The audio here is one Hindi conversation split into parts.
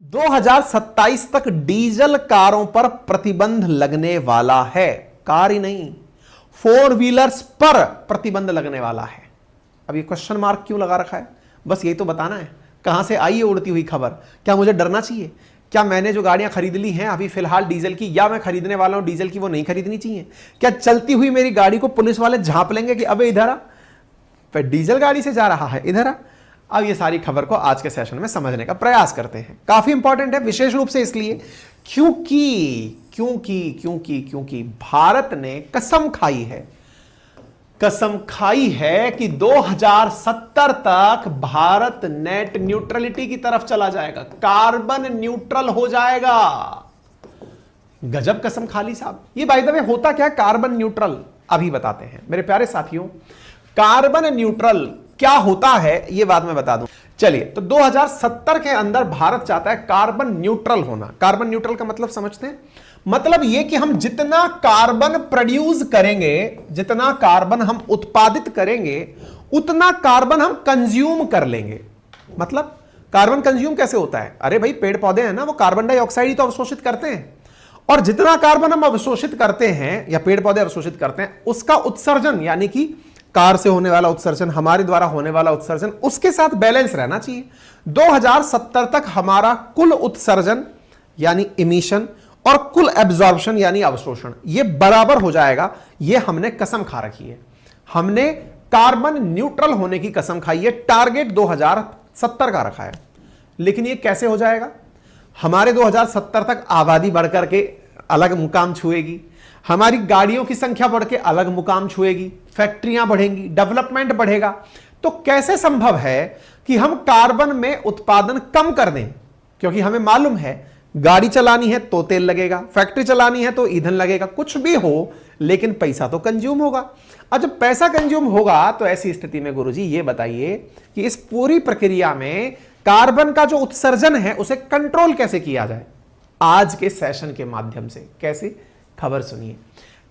2027 तक डीजल कारों पर प्रतिबंध लगने वाला है। कार ही नहीं, फोर व्हीलर्स पर प्रतिबंध लगने वाला है। अब ये क्वेश्चन मार्क क्यों लगा रखा है? बस यही तो बताना है। कहां से आई है उड़ती हुई खबर? क्या मुझे डरना चाहिए? क्या मैंने जो गाड़ियां खरीद ली हैं अभी फिलहाल डीजल की, या मैं खरीदने वाला हूं डीजल की, वो नहीं खरीदनी चाहिए? क्या चलती हुई मेरी गाड़ी को पुलिस वाले झांप लेंगे कि अबे इधर आ, डीजल गाड़ी से जा रहा है, इधर आ? अब ये सारी खबर को आज के सेशन में समझने का प्रयास करते हैं। काफी इंपॉर्टेंट है, विशेष रूप से इसलिए क्योंकि भारत ने कसम खाई है कि 2070 तक भारत नेट न्यूट्रलिटी की तरफ चला जाएगा, कार्बन न्यूट्रल हो जाएगा। गजब कसम खा ली साहब। ये बाय द वे होता क्या कार्बन न्यूट्रल, अभी बताते हैं मेरे प्यारे साथियों। कार्बन न्यूट्रल क्या होता है ये बात मैं बता दूं। चलिए, तो 2070 के अंदर भारत चाहता है कार्बन न्यूट्रल होना। कार्बन न्यूट्रल का मतलब समझते हैं? मतलब यह कि हम जितना कार्बन प्रोड्यूस करेंगे, जितना कार्बन हम उत्पादित करेंगे, उतना कार्बन हम कंज्यूम कर लेंगे। मतलब कार्बन कंज्यूम कैसे होता है? अरे भाई, पेड़ पौधे हैं ना, वो कार्बन डाइऑक्साइड ही तो अवशोषित करते हैं, और जितना कार्बन हम अवशोषित करते हैं या पेड़ पौधे अवशोषित करते हैं, उसका उत्सर्जन, यानी कि कार से होने वाला उत्सर्जन, हमारे द्वारा होने वाला उत्सर्जन, उसके साथ बैलेंस रहना चाहिए। 2070 तक हमारा कुल उत्सर्जन यानी इमिशन और कुल एब्जॉर्प्शन यानी अवशोषण, ये बराबर हो जाएगा। ये हमने कसम खा रखी है, हमने कार्बन न्यूट्रल होने की कसम खाई है। टारगेट 2070 का रखा है। लेकिन ये कैसे हो जाएगा? हमारे 2070 तक आबादी बढ़कर के अलग मुकाम छुएगी, हमारी गाड़ियों की संख्या बढ़ के अलग मुकाम छुएगी, फैक्ट्रियां बढ़ेंगी, डेवलपमेंट बढ़ेगा। तो कैसे संभव है कि हम कार्बन में उत्पादन कम कर दें? क्योंकि हमें मालूम है गाड़ी चलानी है तो तेल लगेगा, फैक्ट्री चलानी है तो ईंधन लगेगा, कुछ भी हो लेकिन पैसा तो कंज्यूम होगा। और जब पैसा कंज्यूम होगा तो ऐसी स्थिति में गुरुजी ये बताइए कि इस पूरी प्रक्रिया में कार्बन का जो उत्सर्जन है उसे कंट्रोल कैसे किया जाए? आज के सेशन के माध्यम से। कैसे? खबर सुनिए।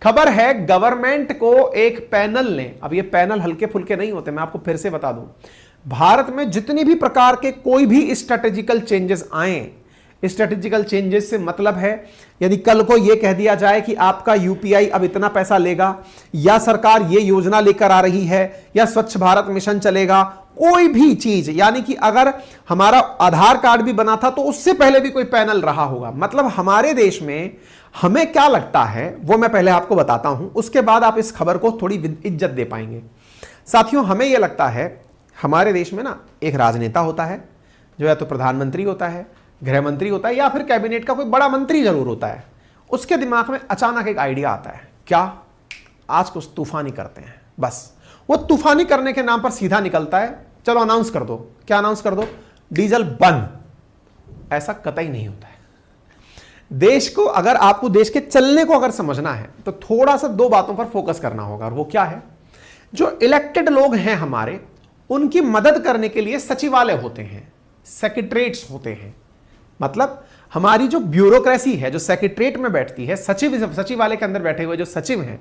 खबर है गवर्नमेंट को एक पैनल ने, अब ये पैनल हल्के फुल्के नहीं होते, मैं आपको फिर से बता दूं, भारत में जितनी भी प्रकार के कोई भी स्ट्रेटेजिकल चेंजेस आए, स्ट्रेटेजिकल चेंजेस से मतलब है यदि कल को यह कह दिया जाए कि आपका यूपीआई अब इतना पैसा लेगा, या सरकार ये योजना लेकर आ रही है, या स्वच्छ भारत मिशन चलेगा, कोई भी चीज, यानी कि अगर हमारा आधार कार्ड भी बना था तो उससे पहले भी कोई पैनल रहा होगा। मतलब हमारे देश में हमें क्या लगता है वो मैं पहले आपको बताता हूं, उसके बाद आप इस खबर को थोड़ी इज्जत दे पाएंगे। साथियों, हमें यह लगता है हमारे देश में ना एक राजनेता होता है, जो या तो प्रधानमंत्री होता है, गृह मंत्री होता है, या फिर कैबिनेट का कोई बड़ा मंत्री जरूर होता है। उसके दिमाग में अचानक एक आइडिया आता है, क्या आज कुछ तूफानी करते हैं। बस वो तूफानी करने के नाम पर सीधा निकलता है, चलो अनाउंस कर दो। क्या अनाउंस कर दो? डीजल बंद। ऐसा कतई नहीं होता है। देश को, अगर आपको देश के चलने को अगर समझना है तो थोड़ा सा दो बातों पर फोकस करना होगा, और वो क्या है? जो इलेक्टेड लोग हैं हमारे, उनकी मदद करने के लिए सचिवालय होते हैं, सेक्रेटरीट्स होते हैं। मतलब हमारी जो ब्यूरोक्रेसी है, जो सेक्रेटरीट में बैठती है, सचिवालय के अंदर बैठे हुए जो सचिव हैं,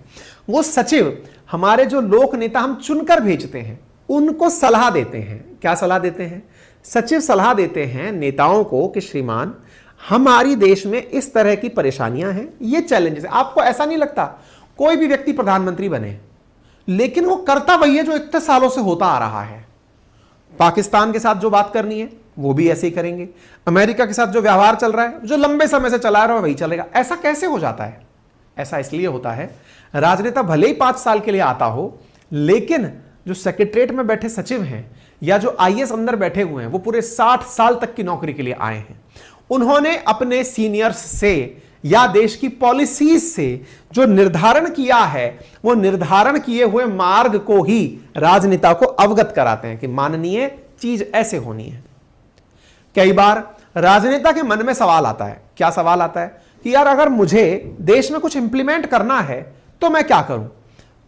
वो सचिव हमारे जो लोक नेता हम चुनकर भेजते हैं, उनको सलाह देते हैं। क्या सलाह देते हैं? सचिव सलाह देते हैं नेताओं को कि श्रीमान, हमारी देश में इस तरह की परेशानियां हैं, ये चैलेंजेस हैं। आपको ऐसा नहीं लगता कोई भी व्यक्ति प्रधानमंत्री बने, लेकिन वो करता वही है जो इतने सालों से होता आ रहा है। पाकिस्तान के साथ जो बात करनी है वो भी ऐसे ही करेंगे, अमेरिका के साथ जो व्यवहार चल रहा है, जो लंबे समय से चला रहा है वही चलेगा। ऐसा कैसे हो जाता है? ऐसा इसलिए होता है, राजनेता भले ही 5 साल के लिए आता हो, लेकिन जो सेक्रेटरीट में बैठे सचिव हैं या जो आईएएस अंदर बैठे हुए हैं, वो पूरे 60 साल तक की नौकरी के लिए आए हैं। उन्होंने अपने सीनियर्स से या देश की पॉलिसीज से जो निर्धारण किया है, वो निर्धारण किए हुए मार्ग को ही राजनेता को अवगत कराते हैं कि माननीय चीज ऐसे होनी है। कई बार राजनेता के मन में सवाल आता है। क्या सवाल आता है? कि यार, अगर मुझे देश में कुछ इंप्लीमेंट करना है तो मैं क्या करूं?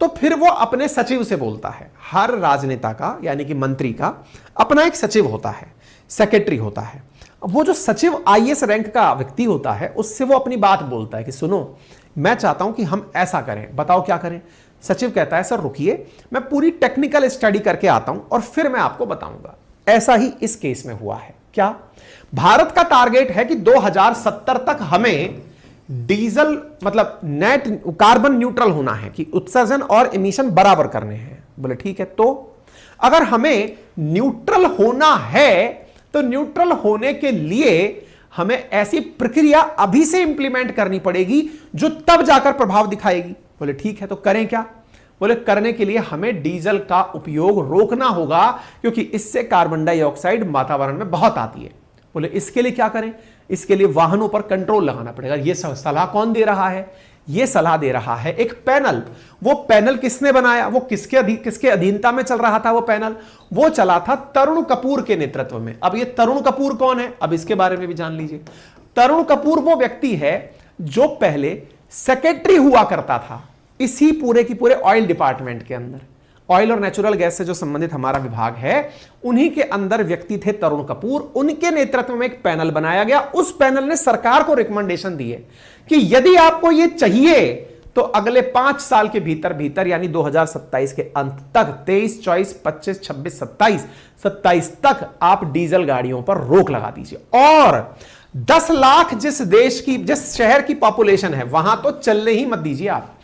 तो फिर वो अपने सचिव से बोलता है। हर राजनेता का, यानी कि मंत्री का, अपना एक सचिव होता है, सेक्रेटरी होता है। वो जो सचिव आईएएस रैंक का व्यक्ति होता है, उससे वो अपनी बात बोलता है कि सुनो, मैं चाहता हूं कि हम ऐसा करें, बताओ क्या करें। सचिव कहता है, सर रुकिए, मैं पूरी टेक्निकल स्टडी करके आता हूं और फिर मैं आपको बताऊंगा। ऐसा ही इस केस में हुआ है। क्या? भारत का टारगेट है कि 2070 तक हमें डीजल मतलब नेट कार्बन न्यूट्रल होना है, कि उत्सर्जन और इमिशन बराबर करने हैं। बोले ठीक है, तो अगर हमें न्यूट्रल होना है तो न्यूट्रल होने के लिए हमें ऐसी प्रक्रिया अभी से इंप्लीमेंट करनी पड़ेगी जो तब जाकर प्रभाव दिखाएगी। बोले ठीक है, तो करें क्या? बोले करने के लिए हमें डीजल का उपयोग रोकना होगा, क्योंकि इससे कार्बन डाइऑक्साइड वातावरण में बहुत आती है। बोले इसके लिए क्या करें? इसके लिए वाहनों पर कंट्रोल लगाना पड़ेगा। ये सलाह कौन दे रहा है? ये सलाह दे रहा है एक पैनल। वो पैनल किसने बनाया? वो किसके अधीनता में चल रहा था? वो पैनल वो चला था तरुण कपूर के नेतृत्व में। अब ये तरुण कपूर कौन है? अब इसके बारे में भी जान लीजिए। तरुण कपूर वो व्यक्ति है जो पहले सेक्रेटरी हुआ करता था इसी पूरे की पूरे ऑयल डिपार्टमेंट के अंदर। ऑयल और नेचुरल गैस से जो संबंधित हमारा विभाग है, उन्हीं के अंदर व्यक्ति थे तरुण कपूर। उनके नेतृत्व में एक पैनल बनाया गया। उस पैनल ने सरकार को रिकमेंडेशन दी है कि यदि आपको यह चाहिए तो अगले 5 साल के भीतर भीतर यानी 2027 के अंत तक 23, 24, 25, 26, 27 तक आप डीजल गाड़ियों पर रोक लगा दीजिए। और 10 लाख जिस शहर की पॉपुलेशन है वहां तो चलने ही मत दीजिए। आप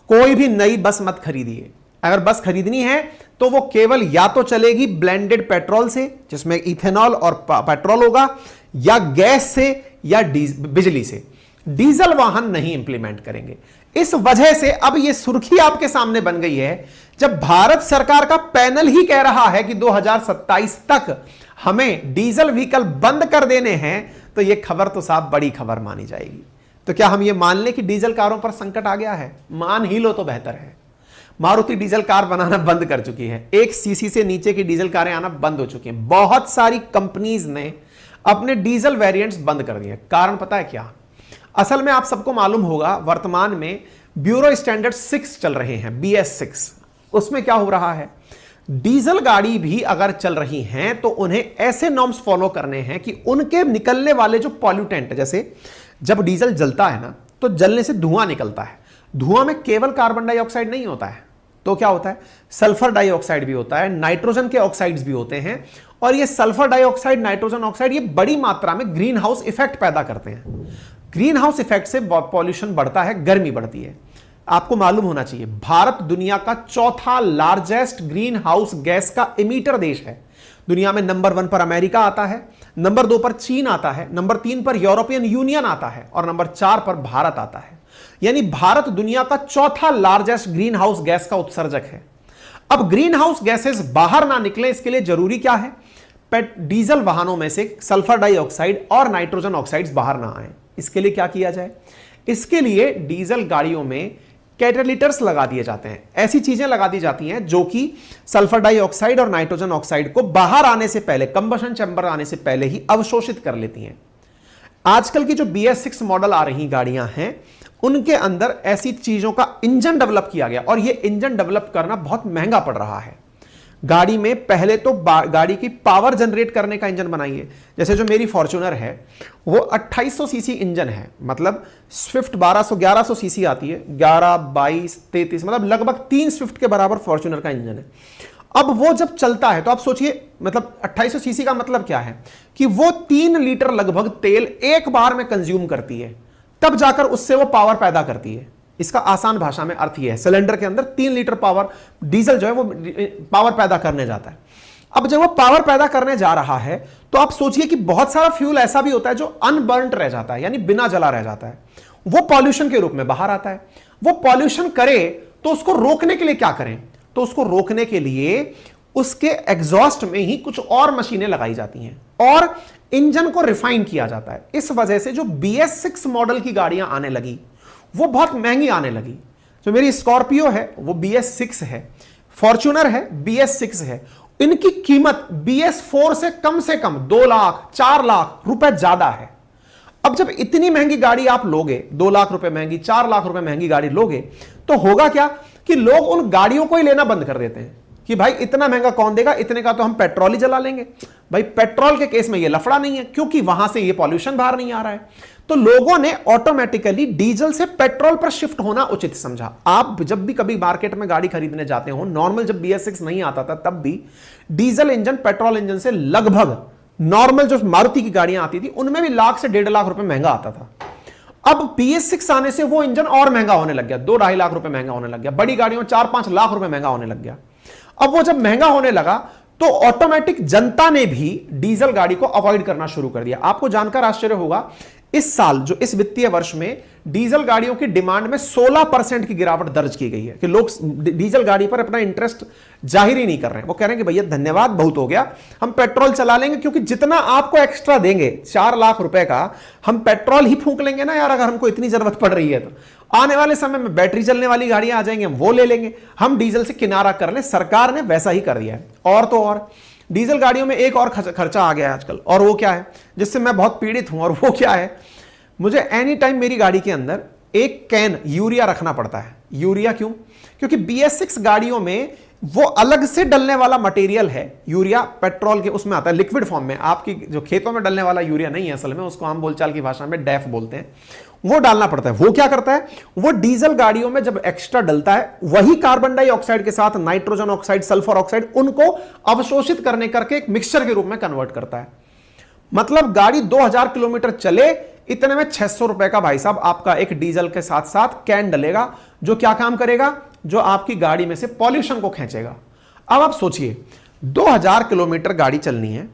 कोई भी नई बस मत खरीदिए। अगर बस खरीदनी है तो वो केवल या तो चलेगी ब्लेंडेड पेट्रोल से, जिसमें इथेनॉल और पेट्रोल होगा, या गैस से या बिजली से। डीजल वाहन नहीं इंप्लीमेंट करेंगे। इस वजह से अब ये सुर्खी आपके सामने बन गई है, जब भारत सरकार का पैनल ही कह रहा है कि 2027 तक हमें डीजल व्हीकल बंद कर देने हैं, तो यह खबर तो साहब बड़ी खबर मानी जाएगी। तो क्या हम ये मान लें कि डीजल कारों पर संकट आ गया है? मान ही लो तो बेहतर है। मारुति डीजल कार बनाना बंद कर चुकी है। 1 सीसी से नीचे की डीजल कारें आना बंद हो चुकी हैं। बहुत सारी कंपनीज ने अपने डीजल वेरिएंट्स बंद कर दिए। कारण पता है क्या? असल में आप सबको मालूम होगा, वर्तमान में ब्यूरो स्टैंडर्ड 6 चल रहे हैं, BS6। उसमें क्या हो रहा है? डीजल गाड़ी भी अगर चल रही हैं तो उन्हें ऐसे नॉर्म्स फॉलो करने हैं कि उनके निकलने वाले जो पॉल्यूटेंट, जैसे जब डीजल जलता है ना, तो जलने से धुआं निकलता है। धुआं में केवल कार्बन डाइऑक्साइड नहीं होता है, तो क्या होता है? सल्फर डाइऑक्साइड भी होता है, नाइट्रोजन के ऑक्साइड्स भी होते हैं। और ये सल्फर डाइऑक्साइड, नाइट्रोजन ऑक्साइड, ये बड़ी मात्रा में ग्रीन हाउस इफेक्ट पैदा करते हैं। ग्रीन हाउस इफेक्ट से पॉल्यूशन बढ़ता है, गर्मी बढ़ती है। आपको मालूम होना चाहिए, भारत दुनिया का चौथा लार्जेस्ट ग्रीन हाउस गैस का इमीटर देश है। दुनिया में नंबर 1 पर अमेरिका आता है, नंबर 2 पर चीन आता है, नंबर 3 पर यूरोपियन यूनियन आता है और नंबर 4 पर भारत आता है। यानी भारत दुनिया का चौथा लार्जेस्ट ग्रीन हाउस गैस का उत्सर्जक है। अब ग्रीन हाउस गैसेस बाहर ना निकले, इसके लिए जरूरी क्या है? डीजल वाहनों में से सल्फर डाइऑक्साइड और नाइट्रोजन ऑक्साइड्स बाहर ना आए। इसके लिए क्या किया जाए? इसके लिए डीजल गाड़ियों में कैटालिटर्स लगा दिए जाते हैं। ऐसी चीजें लगा दी जाती हैं जो कि सल्फर डाइऑक्साइड और नाइट्रोजन ऑक्साइड को बाहर आने से पहले, कंबशन चैम्बर आने से पहले ही अवशोषित कर लेती हैं। आजकल की जो BS6 मॉडल आ रही गाड़ियां हैं, उनके अंदर ऐसी चीजों का इंजन डेवलप किया गया, और यह इंजन डेवलप करना बहुत महंगा पड़ रहा है। गाड़ी में पहले तो गाड़ी की पावर जनरेट करने का इंजन बनाइए। जैसे जो मेरी फॉर्च्यूनर है वो 2800 सीसी इंजन है, मतलब स्विफ्ट 1100 सीसी आती है, 11, 22, 33, मतलब लगभग 3 स्विफ्ट के बराबर फॉर्च्यूनर का इंजन है। अब वो जब चलता है तो आप सोचिए, मतलब 2800 सीसी का मतलब क्या है कि वो 3 लीटर लगभग तेल एक बार में कंज्यूम करती है, तब जाकर उससे वो पावर पैदा करती है। इसका आसान भाषा में अर्थ यह है, सिलेंडर के अंदर 3 लीटर पावर डीजल जो है वो पावर पैदा करने जाता है। अब जब वो पावर पैदा करने जा रहा है तो आप सोचिए कि बहुत सारा फ्यूल ऐसा भी होता है जो अनबर्न्ड रह जाता है, यानी बिना जला रह जाता है। वो पॉल्यूशन के रूप में बाहर आता है। वो पॉल्यूशन करे तो उसको रोकने के लिए क्या करें? तो उसको रोकने के लिए उसके एग्जॉस्ट में ही कुछ और मशीनें लगाई जाती हैं और इंजन को रिफाइन किया जाता है। इस वजह से जो BS6 मॉडल की गाड़ियां आने लगी वो बहुत महंगी आने लगी। जो मेरी स्कॉर्पियो है वो BS6 है, फॉर्च्यूनर है BS6 है। इनकी कीमत BS4 से कम 2 लाख 4 लाख रुपए ज्यादा है। अब जब इतनी महंगी गाड़ी आप लोगे, 2 लाख रुपए महंगी, 4 लाख रुपए महंगी गाड़ी लोगे, तो होगा क्या कि लोग उन गाड़ियों को ही लेना बंद कर देते हैं। कि भाई इतना महंगा कौन देगा, इतने का तो हम पेट्रोल ही जला लेंगे। भाई पेट्रोल के केस में ये लफड़ा नहीं है, क्योंकि वहां से ये पॉल्यूशन बाहर नहीं आ रहा है। तो लोगों ने ऑटोमेटिकली डीजल से पेट्रोल पर शिफ्ट होना उचित समझा। आप जब भी कभी मार्केट में गाड़ी खरीदने जाते हो, नॉर्मल जब BS6 नहीं आता था तब भी डीजल इंजन पेट्रोल इंजन से लगभग, नॉर्मल जो मारुति की गाड़ियां आती थी उनमें भी लाख से 1.5 लाख रुपए महंगा आता था। अब BS6 आने से वो इंजन और महंगा होने लग गया, 2-2.5 लाख रुपए महंगा होने लग गया, बड़ी गाड़ियों 4-5 लाख रुपए महंगा होने लग गया। अब वो जब महंगा होने लगा तो ऑटोमेटिक जनता ने भी डीजल गाड़ी को अवॉइड करना शुरू कर दिया। आपको जानकर आश्चर्य होगा, इस साल जो इस वित्तीय वर्ष में डीजल गाड़ियों की डिमांड में 16% की गिरावट दर्ज की गई है कि लोग डीजल गाड़ी पर अपना इंटरेस्ट जाहिर ही नहीं कर रहे हैं। वो कह रहे हैं कि भैया धन्यवाद, बहुत हो गया, हम पेट्रोल चला लेंगे, क्योंकि जितना आपको एक्स्ट्रा देंगे 4 लाख रुपए का, हम पेट्रोल ही फूंक लेंगे ना यार, अगर हमको इतनी जरूरत पड़ रही है तो। आने वाले समय में बैटरी चलने वाली गाड़ियां आ जाएंगी, हम वो ले लेंगे, हम डीजल से किनारा कर लें। सरकार ने वैसा ही कर दिया है। और तो और डीजल गाड़ियों में एक और खर्चा आ गया है आजकल, और वो क्या है, जिससे मैं बहुत पीड़ित हूं, और वो क्या है, मुझे एनी टाइम मेरी गाड़ी के अंदर एक कैन यूरिया रखना पड़ता है। यूरिया क्यों? क्योंकि BS6 गाड़ियों में वो अलग से डलने वाला मटेरियल है। यूरिया पेट्रोल के उसमें आता है लिक्विड फॉर्म में, आपकी जो खेतों में डलने वाला यूरिया नहीं है असल में, उसको हम बोलचाल की भाषा में डैफ बोलते हैं, वो डालना पड़ता है। वो क्या करता है, वो डीजल गाड़ियों में जब एक्स्ट्रा डलता है, वही कार्बन डाइऑक्साइड के साथ नाइट्रोजन ऑक्साइड, सल्फर ऑक्साइड, उनको अवशोषित करने करके एक मिक्सचर के रूप में कन्वर्ट करता है। मतलब गाड़ी 2000 किलोमीटर चले, इतने में 600 रुपए का भाई साहब आपका एक डीजल के साथ साथ कैन डलेगा, जो क्या काम करेगा, जो आपकी गाड़ी में से पॉल्यूशन को खींचेगा। अब आप सोचिए, 2000 किलोमीटर गाड़ी चलनी है,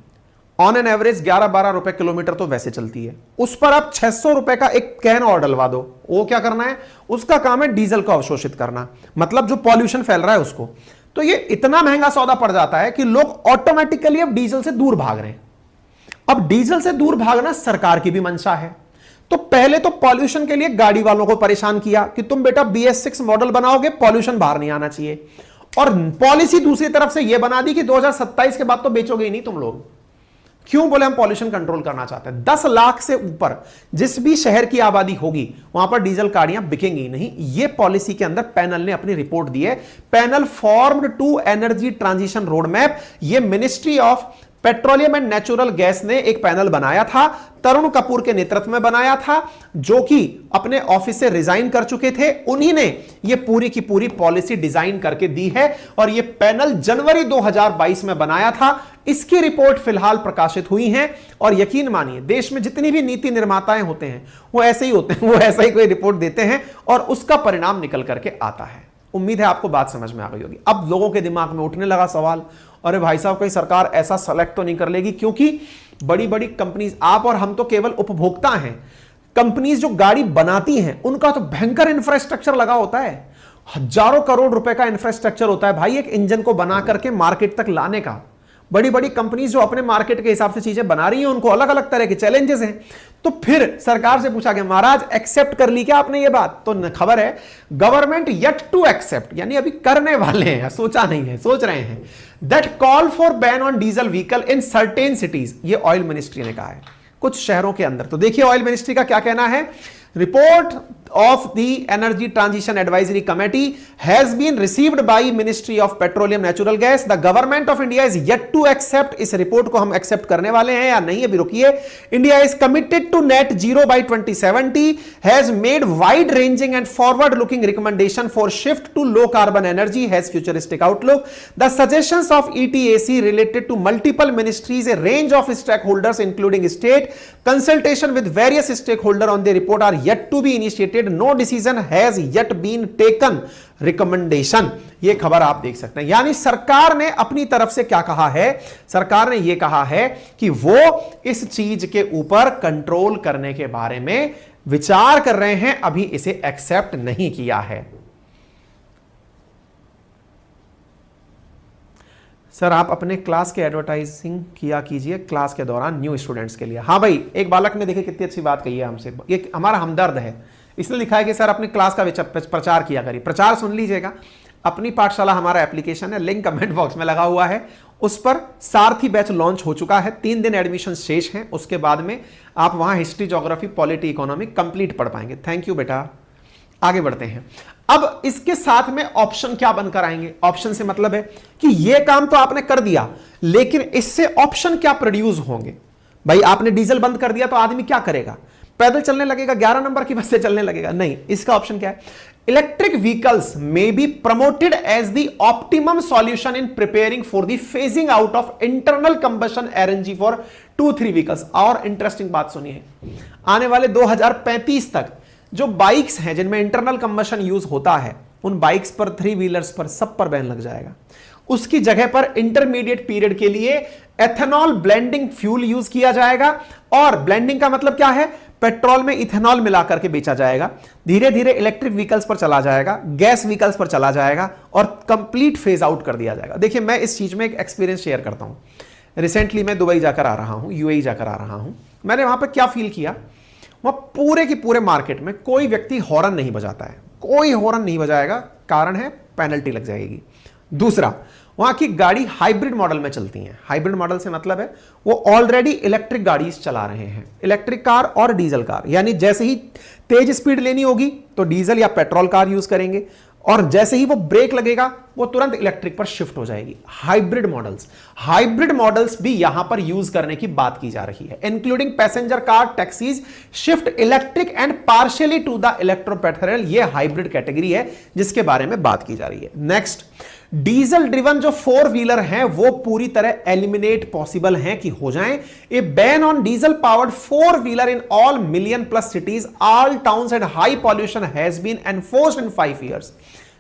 ऑन एन एवरेज 11-12 रुपए किलोमीटर तो वैसे चलती है, उस पर आप 600 रुपए का एक कैन और डलवा दो। वो क्या करना है, उसका काम है डीजल को अवशोषित करना, मतलब जो पॉल्यूशन फैल रहा है उसको। तो ये इतना महंगा सौदा पड़ जाता है कि लोग ऑटोमेटिकली अब डीजल से दूर भाग रहे हैं। अब डीजल से दूर भागना सरकार की भी मंशा है। तो पहले तो पॉल्यूशन के लिए गाड़ी वालों को परेशान किया कि तुम बेटा BS6 मॉडल बनाओगे, पॉल्यूशन बाहर नहीं आना चाहिए, और पॉलिसी दूसरी तरफ से यह बना दी कि 2027 के बाद तो बेचोगे ही नहीं तुम लोग। क्यों? बोले हम पॉल्यूशन कंट्रोल करना चाहते हैं। 10 लाख से ऊपर जिस भी शहर की आबादी होगी वहां पर डीजल गाड़ियां बिकेंगी नहीं। यह पॉलिसी के अंदर पैनल ने अपनी रिपोर्ट दी है। Panel formed to energy transition road map, यह ministry of petroleum and natural gas ने एक पैनल बनाया था, तरुण कपूर के नेतृत्व में बनाया था, जो कि अपने ऑफिस से रिजाइन कर चुके थे। उन्हीं ने यह पूरी की पूरी पॉलिसी डिजाइन करके दी है, और यह पैनल जनवरी 2022 में बनाया था। इसकी रिपोर्ट फिलहाल प्रकाशित हुई है, और यकीन मानिए देश में जितनी भी नीति निर्माताएं होते हैं वो ऐसे ही होते हैं, वो ऐसा ही कोई रिपोर्ट देते हैं और उसका परिणाम निकल करके आता है। उम्मीद है आपको बात समझ में आ गई होगी। अब लोगों के दिमाग में उठने लगा सवाल, अरे भाई साहब कहीं सरकार ऐसा सेलेक्ट तो नहीं कर लेगी, क्योंकि बड़ी बड़ी कंपनीज, आप और हम तो केवल उपभोक्ता हैं, कंपनीज जो गाड़ी बनाती हैं उनका तो भयंकर इंफ्रास्ट्रक्चर लगा होता है, हजारों करोड़ रुपए का इंफ्रास्ट्रक्चर होता है भाई एक इंजन को बना करके मार्केट तक लाने का। बड़ी बड़ी कंपनीज जो अपने मार्केट के हिसाब से चीजें बना रही हैं, उनको अलग अलग तरह के चैलेंजेस हैं। तो फिर सरकार से पूछा गया, महाराज एक्सेप्ट कर ली क्या आपने ये बात? तो खबर है गवर्नमेंट येट टू एक्सेप्ट, यानी अभी करने वाले हैं, सोचा नहीं है, सोच रहे हैं। That call for ban on diesel vehicle in certain cities, ये ऑयल मिनिस्ट्री ने कहा है, कुछ शहरों के अंदर। तो देखिए ऑयल मिनिस्ट्री का क्या कहना है। Report of the Energy Transition Advisory Committee has been received by Ministry of Petroleum Natural Gas. The government of India is yet to accept. इस रिपोर्ट को हम एक्सेप्ट करने वाले हैं या नहीं, अभी रुकिए। India is committed to net zero by 2070, has made wide ranging and forward looking recommendation for shift to low carbon energy, has futuristic outlook. The suggestions of ETAC related to multiple ministries, a range of stakeholders including state, consultation with various stakeholders on the report are yet to be initiated. No decision has yet been taken. Recommendation, ये खबर आप देख सकते हैं। यानी सरकार ने अपनी तरफ से क्या कहा है, सरकार ने यह कहा है कि वो इस चीज के ऊपर कंट्रोल करने के बारे में विचार कर रहे हैं, अभी इसे एक्सेप्ट नहीं किया है। सर आप अपने क्लास के एडवर्टाइजिंग किया कीजिए क्लास के दौरान न्यू स्टूडेंट्स के लिए। हाँ भाई, एक बालक ने देखिए कितनी अच्छी बात कही है हमसे, ये हमारा हमदर्द है, इसलिए लिखा है कि सर अपनी क्लास का प्रचार किया करिए। प्रचार सुन लीजिएगा, अपनी पाठशाला हमारा एप्लीकेशन है, लिंक कमेंट बॉक्स में लगा हुआ है, उस पर सारथी बैच लॉन्च हो चुका है, 3 दिन एडमिशन शेष हैं, उसके बाद में आप वहां history, geography, polity, economy complete पढ़ पाएंगे। थैंक यू बेटा। आगे बढ़ते हैं। अब इसके साथ में ऑप्शन क्या बनकर आएंगे? ऑप्शन से मतलब है कि यह काम तो आपने कर दिया, लेकिन इससे ऑप्शन क्या प्रोड्यूस होंगे? भाई आपने डीजल बंद कर दिया तो आदमी क्या करेगा? पैदल चलने लगेगा, 11 नंबर की बस से चलने लगेगा? नहीं, इसका ऑप्शन क्या है? Electric vehicles may be promoted as the optimum solution in preparing for the phasing out of internal combustion energy for 2-3 vehicles. और इंटरेस्टिंग बात सुनिए, आने वाले 2035 तक जो बाइक्स हैं जिनमें इंटरनल कंबशन यूज होता है, उन बाइक्स पर, 3 व्हीलर्स पर, सब पर बैन लग जाएगा। उसकी जगह पर इंटरमीडिएट पीरियड के लिए एथेनॉल ब्लेंडिंग फ्यूल यूज किया जाएगा। और ब्लेंडिंग का मतलब क्या है? पेट्रोल में इथेनॉल मिलाकर के बेचा जाएगा। धीरे धीरे इलेक्ट्रिक व्हीकल्स पर चला जाएगा, गैस व्हीकल्स पर चला जाएगा और कंप्लीट फेज आउट कर दिया जाएगा। देखिए, मैं इस चीज में एक एक्सपीरियंस शेयर करता हूं। रिसेंटली मैं दुबई जाकर आ रहा हूं, यूएई जाकर आ रहा हूं। मैंने वहां पर क्या फील किया, वहां पूरे की पूरे मार्केट में कोई व्यक्ति हॉर्न नहीं बजाता है, कोई हॉर्न नहीं बजाएगा। कारण है, पेनल्टी लग जाएगी। दूसरा, वहां की गाड़ी हाइब्रिड मॉडल में चलती हैं। हाइब्रिड मॉडल से मतलब है वो ऑलरेडी इलेक्ट्रिक गाड़ी चला रहे हैं, इलेक्ट्रिक कार और डीजल कार। यानी जैसे ही तेज स्पीड लेनी होगी तो डीजल या पेट्रोल कार यूज करेंगे, और जैसे ही वो ब्रेक लगेगा वो तुरंत इलेक्ट्रिक पर शिफ्ट हो जाएगी। हाइब्रिड मॉडल्स भी यहां पर यूज करने की बात की जा रही है, including passenger car, taxis shift electric and partially to the electropetrol. ये हाइब्रिड कैटेगरी है जिसके बारे में बात की जा रही है। नेक्स्ट, डीजल ड्रिवन जो 4 व्हीलर हैं वो पूरी तरह एलिमिनेट पॉसिबल हैं कि हो जाएं। A ban on diesel powered 4 wheeler in all million plus cities, all towns and high pollution has been enforced in 5 years।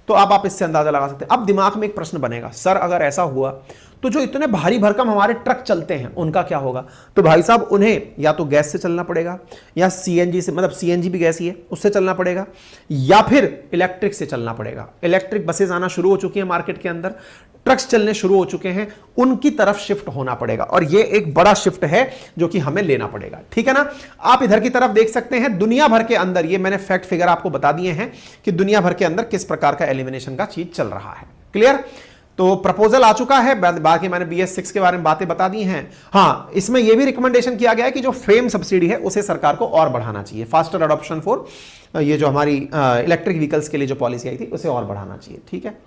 तो अब आप इससे अंदाजा लगा सकते हैं। अब दिमाग में एक प्रश्न बनेगा, सर अगर ऐसा हुआ तो जो इतने भारी भरकम हमारे ट्रक चलते हैं उनका क्या होगा? तो भाई साहब, उन्हें या तो गैस से चलना पड़ेगा, या सीएनजी से, मतलब सीएनजी भी गैस ही है, उससे चलना पड़ेगा, या फिर इलेक्ट्रिक से चलना पड़ेगा। इलेक्ट्रिक बसेज आना शुरू हो चुकी हैं मार्केट के अंदर, ट्रक्स चलने शुरू हो चुके हैं, उनकी तरफ शिफ्ट होना पड़ेगा। और ये एक बड़ा शिफ्ट है जो कि हमें लेना पड़ेगा, ठीक है ना। आप इधर की तरफ देख सकते हैं, दुनिया भर के अंदर, ये मैंने फैक्ट फिगर आपको बता दिए हैं कि दुनिया भर के अंदर किस प्रकार का एलिमिनेशन का चीज चल रहा है। क्लियर? तो प्रपोजल आ चुका है, बाकी मैंने BS6 के बारे में बातें बता दी हैं। हाँ, इसमें यह भी रिकमेंडेशन किया गया है कि जो फ्रेम सब्सिडी है उसे सरकार को और बढ़ाना चाहिए। फास्टर अडॉप्शन फॉर ये जो हमारी इलेक्ट्रिक व्हीकल्स के लिए जो पॉलिसी आई थी उसे और बढ़ाना चाहिए, ठीक है।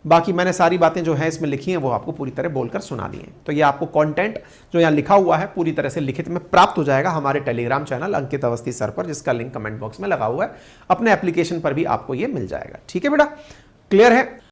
बाकी मैंने सारी बातें जो है इसमें लिखी हैं वो आपको पूरी तरह बोलकर सुना दी हैं। तो ये आपको कंटेंट जो यहाँ लिखा हुआ है पूरी तरह से लिखित में प्राप्त हो जाएगा हमारे टेलीग्राम चैनल अंकित अवस्थी सर पर, जिसका लिंक कमेंट बॉक्स में लगा हुआ है। अपने एप्लीकेशन पर भी आपको ये मिल जाएगा, ठीक है बेटा। क्लियर है?